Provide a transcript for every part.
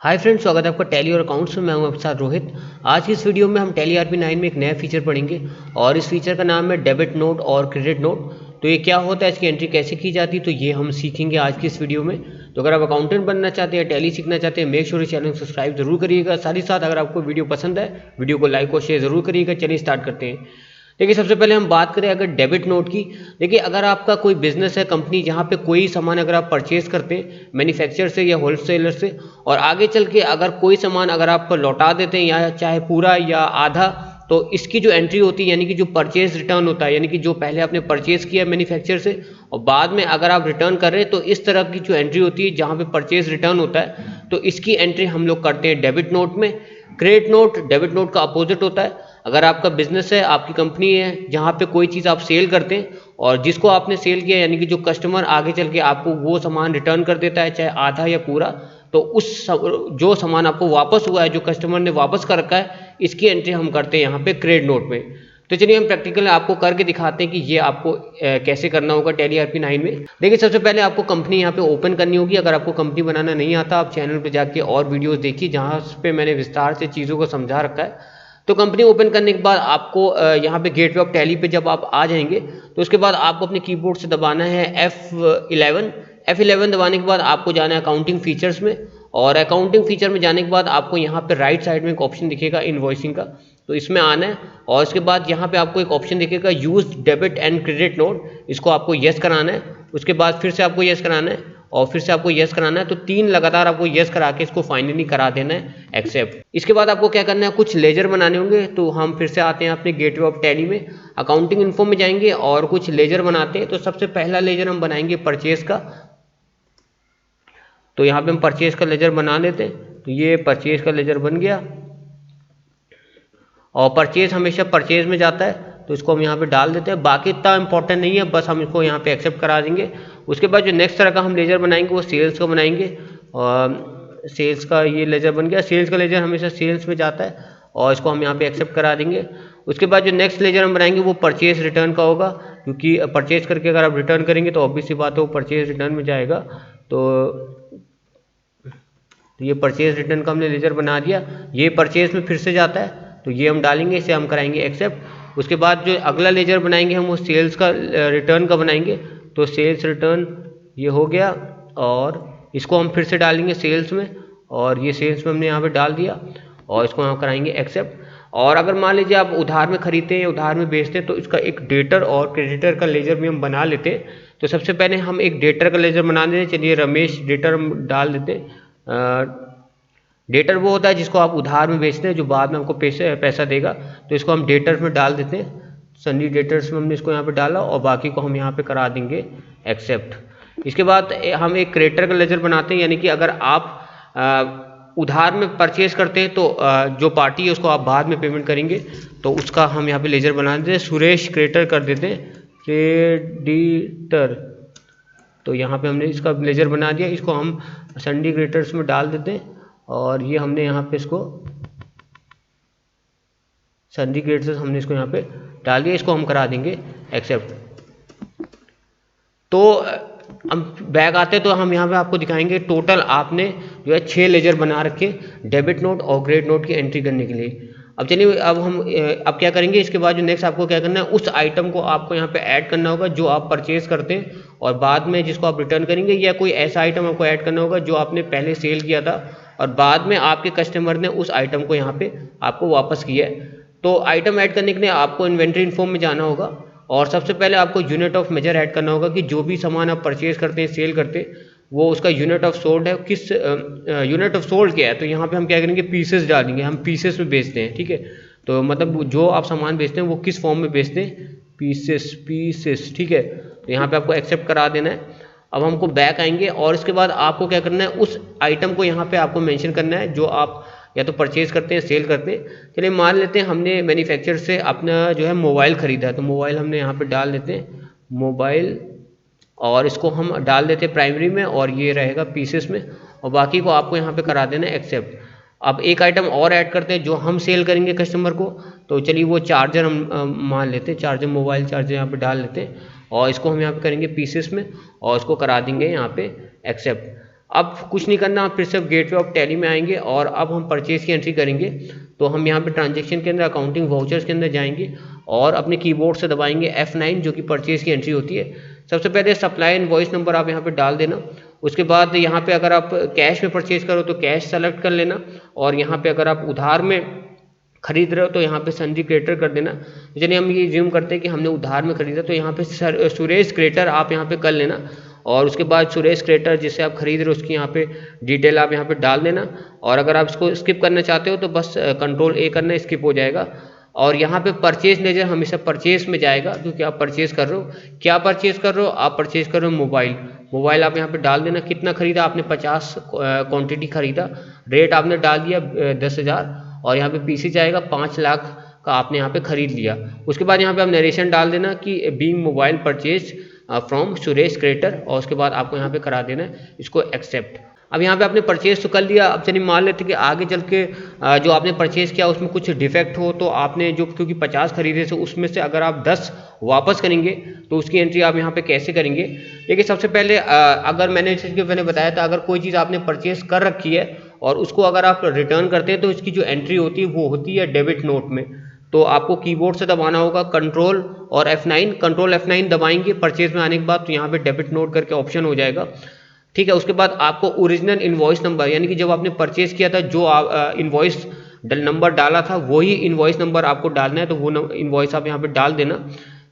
Hi friends, स्वागत है आपका टैली और अकाउंट्स में। मैं हूं आपके साथ रोहित। आज की इस वीडियो में हम टैली RP9 में एक नया फीचर पढ़ेंगे और इस फीचर का नाम है डेबिट नोट और क्रेडिट नोट। तो ये क्या होता है, इसकी एंट्री कैसे की जाती है, तो ये हम सीखेंगे आज की इस वीडियो में। तो अगर आप अकाउंटेंट बनना चाहते हैं, टैली सीखना चाहते हैं, मेक श्योर चैनल को सब्सक्राइब जरूर करिएगा। साथ ही साथ अगर आपको वीडियो पसंद है, वीडियो को लाइक और शेयर जरूर करिएगा। चलिए स्टार्ट करते हैं। देखिए, सबसे पहले हम बात करें अगर डेबिट नोट की। देखिए, अगर आपका कोई बिजनेस है, कंपनी, जहाँ पे कोई सामान अगर आप परचेज करते हैं मैन्युफैक्चरर से या होलसेलर से, और आगे चल के अगर कोई सामान अगर आप लौटा देते हैं या चाहे पूरा या आधा, तो इसकी जो एंट्री होती है, यानी कि जो परचेज रिटर्न होता है, यानी कि जो पहले आपने परचेज किया मैन्युफैक्चरर से और बाद में अगर आप रिटर्न कर रहे हैं, तो इस तरह की जो एंट्री होती है जहाँ पे परचेज रिटर्न होता है, तो इसकी एंट्री हम लोग करते हैं डेबिट नोट में। क्रेडिट नोट डेबिट नोट का अपोजिट होता है। अगर आपका बिजनेस है, आपकी कंपनी है, जहाँ पे कोई चीज़ आप सेल करते हैं और जिसको आपने सेल किया, यानी कि जो कस्टमर आगे चल के आपको वो सामान रिटर्न कर देता है, चाहे आधा या पूरा, तो जो सामान आपको वापस हुआ है, जो कस्टमर ने वापस कर रखा है, इसकी एंट्री हम करते हैं यहाँ पे क्रेडिट नोट में। तो चलिए हम प्रैक्टिकल आपको करके दिखाते हैं कि ये आपको कैसे करना होगा टैली RP9 में। देखिए, सबसे पहले आपको कंपनी यहाँ पे ओपन करनी होगी। अगर आपको कंपनी बनाना नहीं आता, आप चैनल पे जाके और वीडियोस देखिए जहाँ पे मैंने विस्तार से चीज़ों को समझा रखा है। तो कंपनी ओपन करने के बाद आपको यहाँ पे गेटवे ऑफ टैली पे जब आप आ जाएंगे, तो उसके बाद आपको अपने कीबोर्ड से दबाना है F11 दबाने के बाद आपको जाना है अकाउंटिंग फीचर्स में। और अकाउंटिंग फीचर में जाने के बाद आपको यहाँ पे राइट साइड में एक ऑप्शन दिखेगा इनवॉइसिंग का, तो इसमें आना है। और उसके बाद यहाँ पे आपको एक ऑप्शन दिखेगा use debit and credit note, इसको आपको येस कराना है। उसके बाद फिर से आपको येस कराना है और फिर से आपको येस कराना है। तो 3 लगातार आपको येस करा के इसको फाइनली करा देना है एक्सेप्ट। इसके बाद आपको क्या करना है, कुछ लेजर बनाने होंगे। तो हम फिर से आते हैं अपने गेटवे ऑफ टैली में, अकाउंटिंग इन्फो में जाएंगे और कुछ लेजर बनाते हैं। तो सबसे पहला लेजर हम बनाएंगे परचेज का। तो यहाँ पे हम परचेज का लेजर बना लेते हैं। तो ये परचेज का लेजर बन गया और परचेज हमेशा परचेज में जाता है, तो इसको हम यहाँ पे डाल देते हैं। बाकी इतना इंपॉर्टेंट नहीं है, बस हम इसको यहाँ पे एक्सेप्ट करा देंगे। उसके बाद जो नेक्स्ट तरह का हम लेजर बनाएंगे वो सेल्स का बनाएंगे। और सेल्स का ये लेजर बन गया। सेल्स का लेजर हमेशा सेल्स में जाता है और इसको हम यहाँ पे एक्सेप्ट करा देंगे। उसके बाद जो नेक्स्ट लेजर हम बनाएंगे वो परचेज रिटर्न का होगा, क्योंकि परचेज करके अगर आप रिटर्न करेंगे तो ऑब्वियस सी बात है वो परचेज रिटर्न में जाएगा। तो ये परचेज रिटर्न का हमने लेजर बना दिया। ये परचेज में फिर से जाता है, तो ये हम डालेंगे, इसे हम कराएंगे एक्सेप्ट। उसके बाद जो अगला लेजर बनाएंगे हम वो सेल्स का रिटर्न का बनाएंगे। तो सेल्स रिटर्न ये हो गया और इसको हम फिर से डालेंगे सेल्स में, और ये सेल्स में हमने यहाँ पे डाल दिया और इसको हम कराएंगे एक्सेप्ट। और अगर मान लीजिए आप उधार में खरीदते हैं, उधार में बेचते हैं, तो इसका एक डेटर और क्रेडिटर का लेजर भी हम बना लेते हैं। तो सबसे पहले हम एक डेटर का लेजर बना देते हैं। चलिए रमेश डेटर हम डाल देते हैं। डेटर वो होता है जिसको आप उधार में बेचते हैं, जो बाद में आपको पैसा देगा, तो इसको हम डेटर में डाल देते हैं। सनी डेटर्स में हमने इसको यहाँ पे डाला और बाकी को हम यहाँ पे करा देंगे एक्सेप्ट। इसके बाद हम एक क्रेडिटर का लेजर बनाते हैं, यानी कि अगर आप उधार में परचेज करते हैं तो जो पार्टी है उसको आप बाद में पेमेंट करेंगे, तो उसका हम यहाँ पे लेजर बना देते हैं। सुरेश क्रेडिटर कर देते हैं, क्रेडिटर। तो यहाँ पे हमने इसका लेजर बना दिया। इसको हम सनी क्रेडिटर्स में डाल देते हैं और ये हमने यहाँ पे इसको सनी क्रेडिटर्स हमने इसको यहाँ पे डाल दिया। इसको हम करा देंगे एक्सेप्ट। तो हम बैक आते तो हम यहाँ पे आपको दिखाएंगे टोटल आपने जो है 6 लेजर बना रखे डेबिट नोट और क्रेडिट नोट की एंट्री करने के लिए। अब चलिए अब क्या करेंगे, इसके बाद जो नेक्स्ट आपको क्या करना है, उस आइटम को आपको यहाँ पे ऐड करना होगा जो आप परचेज करते हैं और बाद में जिसको आप रिटर्न करेंगे, या कोई ऐसा आइटम आपको ऐड करना होगा जो आपने पहले सेल किया था और बाद में आपके कस्टमर ने उस आइटम को यहाँ पे आपको वापस किया है। तो आइटम ऐड करने के लिए आपको इन्वेंट्री इन्फो में जाना होगा और सबसे पहले आपको यूनिट ऑफ मेजर ऐड करना होगा कि जो भी सामान आप परचेज करते हैं, सेल करते हैं, वो उसका यूनिट ऑफ सोल्ड है, किस यूनिट ऑफ सोल्ड क्या है। तो यहाँ पे हम क्या करेंगे, पीसेस डालेंगे। हम पीसेस में बेचते हैं, ठीक है। तो मतलब जो आप सामान बेचते हैं वो किस फॉर्म में बेचते हैं, पीसेस, ठीक है। तो यहाँ पे आपको एक्सेप्ट करा देना है। अब हमको बैक आएंगे और इसके बाद आपको क्या करना है, उस आइटम को यहाँ पे आपको मेंशन करना है जो आप या तो परचेज करते हैं, सेल करते हैं। चलिए मान लेते हैं हमने मैन्युफैक्चरर से अपना जो है मोबाइल ख़रीदा है, तो मोबाइल हमने यहाँ पे डाल देते हैं मोबाइल, और इसको हम डाल देते हैं प्राइमरी में और ये रहेगा पीसेस में, और बाकी को आपको यहाँ पे करा देना है एक्सेप्ट। अब एक आइटम और ऐड करते हैं जो हम सेल करेंगे कस्टमर को। तो चलिए वो चार्जर हम मान लेते हैं, चार्जर, मोबाइल चार्जर यहाँ पे डाल लेते हैं और इसको हम यहाँ पे करेंगे पीसेस में और इसको करा देंगे यहाँ पे एक्सेप्ट। अब कुछ नहीं करना, आप फिर से गेटवे ऑफ टैली में आएंगे और अब हम परचेज की एंट्री करेंगे। तो हम यहाँ पे ट्रांजेक्शन के अंदर अकाउंटिंग वाउचर्स के अंदर जाएंगे और अपने कीबोर्ड से दबाएंगे F9 जो कि परचेज की एंट्री होती है। सबसे पहले सप्लाई इनवॉइस नंबर आप यहाँ पे डाल देना। उसके बाद यहाँ पे अगर आप कैश में परचेज करो तो कैश सेलेक्ट कर लेना, और यहाँ पे अगर आप उधार में खरीद रहे हो तो यहाँ पे सन्जी क्रेडिटर कर देना। चलिए हम ये ज्यूम करते हैं कि हमने उधार में खरीदा, तो यहाँ पे सुरेश क्रेडिटर आप यहाँ पे कर लेना, और उसके बाद सुरेश क्रेडिटर जिससे आप खरीद रहे हो उसकी यहाँ पे डिटेल आप यहाँ पे डाल देना। और अगर आप इसको स्किप करना चाहते हो तो बस कंट्रोल A करना, स्किप हो जाएगा। और यहाँ पे परचेज लेजर हमेशा परचेज में जाएगा क्योंकि आप परचेज कर रहे हो। क्या परचेज कर रहे हो? आप परचेज कर रहे हो मोबाइल आप यहाँ पे डाल देना। कितना खरीदा आपने? 50 क्वांटिटी खरीदा, रेट आपने डाल दिया 10,000, और यहाँ पे पीसी जाएगा 5 लाख का आपने यहाँ पे खरीद लिया। उसके बाद यहाँ पे आप नरेशन डाल देना कि being mobile purchase from Suresh creditor, और उसके बाद आपको यहाँ पे करा देना है इसको एक्सेप्ट। अब यहाँ पे आपने परचेज तो कर लिया। अब चलिए मान लेते कि आगे चल के जो आपने परचेज किया उसमें कुछ डिफेक्ट हो, तो आपने जो क्योंकि 50 खरीदे थे उसमें से अगर आप 10 वापस करेंगे तो उसकी एंट्री आप यहाँ पे कैसे करेंगे? देखिए सबसे पहले अगर मैंने बताया था, अगर कोई चीज़ आपने परचेज कर रखी है और उसको अगर आप रिटर्न करते हैं तो इसकी जो एंट्री होती है वो होती है डेबिट नोट में। तो आपको कीबोर्ड से दबाना होगा कंट्रोल और F9 दबाएंगे परचेज में आने के बाद, तो यहाँ पे डेबिट नोट करके ऑप्शन हो जाएगा। ठीक है, उसके बाद आपको ओरिजिनल इनवॉइस नंबर, यानी कि जब आपने परचेज किया था जो इनवॉइस नंबर डाला था वही इनवॉइस नंबर आपको डालना है, तो वो इनवॉइस आप यहाँ पे डाल देना।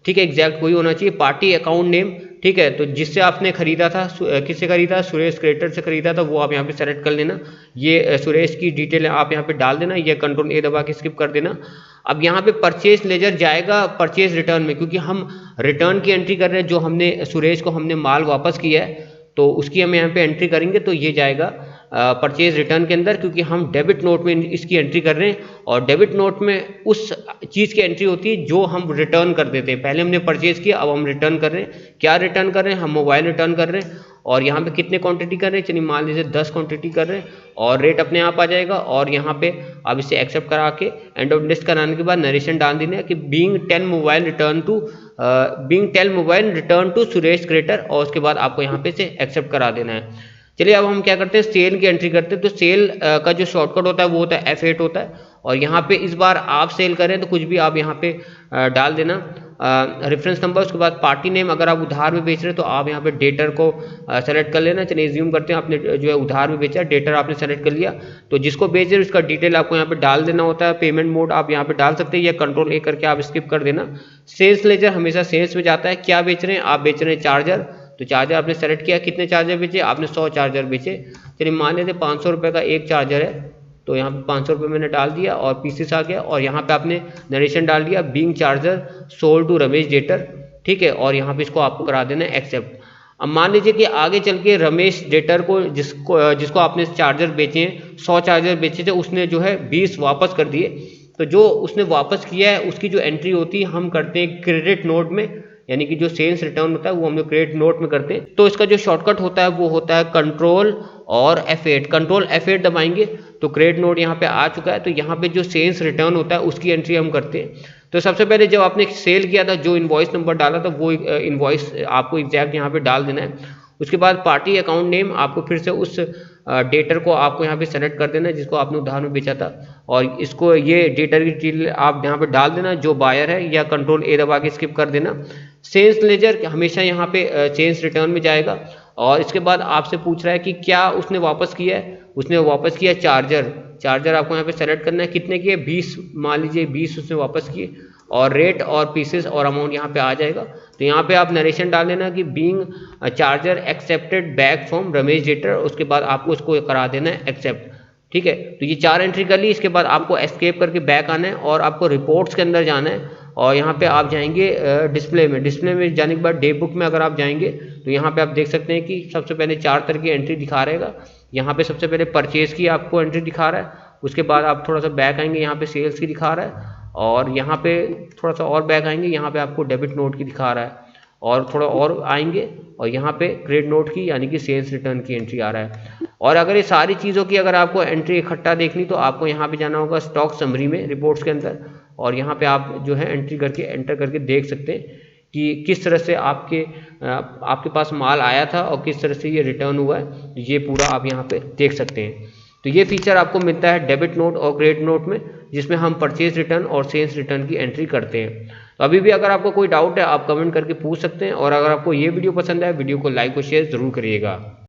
ठीक है, एग्जैक्ट वही होना चाहिए। पार्टी अकाउंट नेम, ठीक है, तो जिससे आपने खरीदा था, किससे खरीदा? सुरेश क्रेडिटर से खरीदा था, वो आप यहाँ पे सेलेक्ट कर लेना। ये सुरेश की डिटेल आप यहाँ पे डाल देना, ये कंट्रोल A दबा के स्किप कर देना। अब यहाँ पे परचेज लेजर जाएगा परचेज रिटर्न में, क्योंकि हम रिटर्न की एंट्री कर रहे हैं। जो हमने सुरेश को हमने माल वापस किया है तो उसकी हम यहाँ पे एंट्री करेंगे, तो ये जाएगा परचेज रिटर्न के अंदर, क्योंकि हम डेबिट नोट में इसकी एंट्री कर रहे हैं। और डेबिट नोट में उस चीज़ की एंट्री होती है जो हम रिटर्न कर देते हैं। पहले हमने परचेज किया, अब हम रिटर्न कर रहे हैं। क्या रिटर्न कर रहे हैं? हम मोबाइल रिटर्न कर रहे हैं। और यहाँ पे कितने क्वांटिटी कर रहे हैं? चलिए मान लीजिए 10 क्वांटिटी कर रहे हैं, और रेट अपने आप आ जाएगा। और यहाँ पे अब इसे एक्सेप्ट करा के एंड ऑफ लिस्ट कराने के बाद नरेशन डाल देना है कि being 10 mobile return to Suresh creditor, और उसके बाद आपको यहाँ पे से एक्सेप्ट करा देना है। चलिए अब हम क्या करते हैं, सेल की एंट्री करते हैं। तो सेल का जो शॉर्टकट होता है वो होता है F8 होता है, और यहाँ पे इस बार आप सेल करें तो कुछ भी आप यहाँ पे डाल देना, रेफरेंस नंबर। उसके बाद पार्टी नेम, अगर आप उधार में बेच रहे हैं तो आप यहाँ पे डेटर को सेलेक्ट कर लेना। चलिए ज्यूम करते हैं, आपने जो है उधार में बेचा, डेटर आपने सेलेक्ट कर लिया, तो जिसको बेच रहे हैं उसका डिटेल आपको यहाँ पे डाल देना होता है। पेमेंट मोड आप यहाँ पे डाल सकते हैं, या कंट्रोल A करके आप स्किप कर देना। सेल्स लेजर हमेशा सेल्स में जाता है। क्या बेच रहे हैं? आप बेच रहे हैं चार्जर, तो चार्जर आपने सेलेक्ट किया। कितने चार्जर बेचे? आपने 100 चार्जर बेचे। चलिए मान लेते 500 रुपये का एक चार्जर है, तो यहाँ पे 500 रुपये मैंने डाल दिया और पीसेस आ गया। और यहाँ पे आपने नरेशन डाल दिया, being charger sold to Ramesh debtor. ठीक है, और यहाँ पे इसको आपको करा देना है एक्सेप्ट। अब मान लीजिए कि आगे चल के रमेश डेटर को जिसको आपने चार्जर बेचे हैं, 100 चार्जर बेचे थे, उसने जो है 20 वापस कर दिए। तो जो उसने वापस किया है उसकी जो एंट्री होती है हम करते हैं क्रेडिट नोट में, यानी कि जो सेल्स रिटर्न होता है वो हम लोग क्रेडिट नोट में करते हैं। तो इसका जो शॉर्टकट होता है वो होता है कंट्रोल और F8। कंट्रोल F8 दबाएंगे तो क्रेडिट नोट यहाँ पे आ चुका है। तो यहाँ पे जो सेल्स रिटर्न होता है उसकी एंट्री हम करते हैं। तो सबसे पहले जब आपने सेल किया था, जो इनवॉइस नंबर डाला था वो इनवॉइस आपको एग्जैक्ट यहाँ पे डाल देना है। उसके बाद पार्टी अकाउंट नेम आपको फिर से उस डेटर को आपको यहाँ पे सेलेक्ट कर देना है जिसको आपने उधार में बेचा था, और इसको ये डेटर की डिटेल आप यहाँ पे डाल देना जो बायर है, या कंट्रोल A दबा के स्किप कर देना। सेल्स लेजर हमेशा यहाँ पे सेल्स रिटर्न में जाएगा, और इसके बाद आपसे पूछ रहा है कि क्या उसने वापस किया है। उसने वापस किया चार्जर आपको यहाँ पे सेलेक्ट करना है। कितने किए? 20, मान लीजिए 20 उसने वापस किए, और रेट और पीसेस और अमाउंट यहाँ पे आ जाएगा। तो यहाँ पे आप नरेशन डाल देना कि being charger accepted back from Ramesh debtor, उसके बाद आपको इसको करा देना है एक्सेप्ट। ठीक है, तो ये 4 एंट्री कर ली। इसके बाद आपको एस्केप करके बैक आना है और आपको रिपोर्ट्स के अंदर जाना है, और यहाँ पे आप जाएंगे डिस्प्ले में जाने के बाद डे बुक में अगर आप जाएंगे तो यहाँ पे आप देख सकते हैं कि सबसे पहले 4 तरह की एंट्री दिखा रहेगा। यहाँ पे सबसे पहले परचेज की आपको एंट्री दिखा रहा है, उसके बाद आप थोड़ा सा बैक आएंगे, यहाँ पे सेल्स की दिखा रहा है, और यहाँ पे थोड़ा सा और बैक आएंगे, यहाँ पे आपको डेबिट नोट की दिखा रहा है, और थोड़ा और आएंगे और यहाँ पे क्रेडिट नोट की यानी कि सेल्स रिटर्न की एंट्री आ रहा है। और अगर ये सारी चीज़ों की अगर आपको एंट्री इकट्ठा देखनी तो आपको यहाँ पे जाना होगा स्टॉक समरी में, रिपोर्ट्स के अंदर, और यहाँ पे आप जो है एंटर करके देख सकते हैं कि किस तरह से आपके पास माल आया था और किस तरह से ये रिटर्न हुआ है, ये पूरा आप यहाँ पे देख सकते हैं। तो ये फीचर आपको मिलता है डेबिट नोट और क्रेडिट नोट में, जिसमें हम परचेज रिटर्न और सेल्स रिटर्न की एंट्री करते हैं। तो अभी भी अगर आपको कोई डाउट है आप कमेंट करके पूछ सकते हैं, और अगर आपको ये वीडियो पसंद आए वीडियो को लाइक और शेयर ज़रूर करिएगा।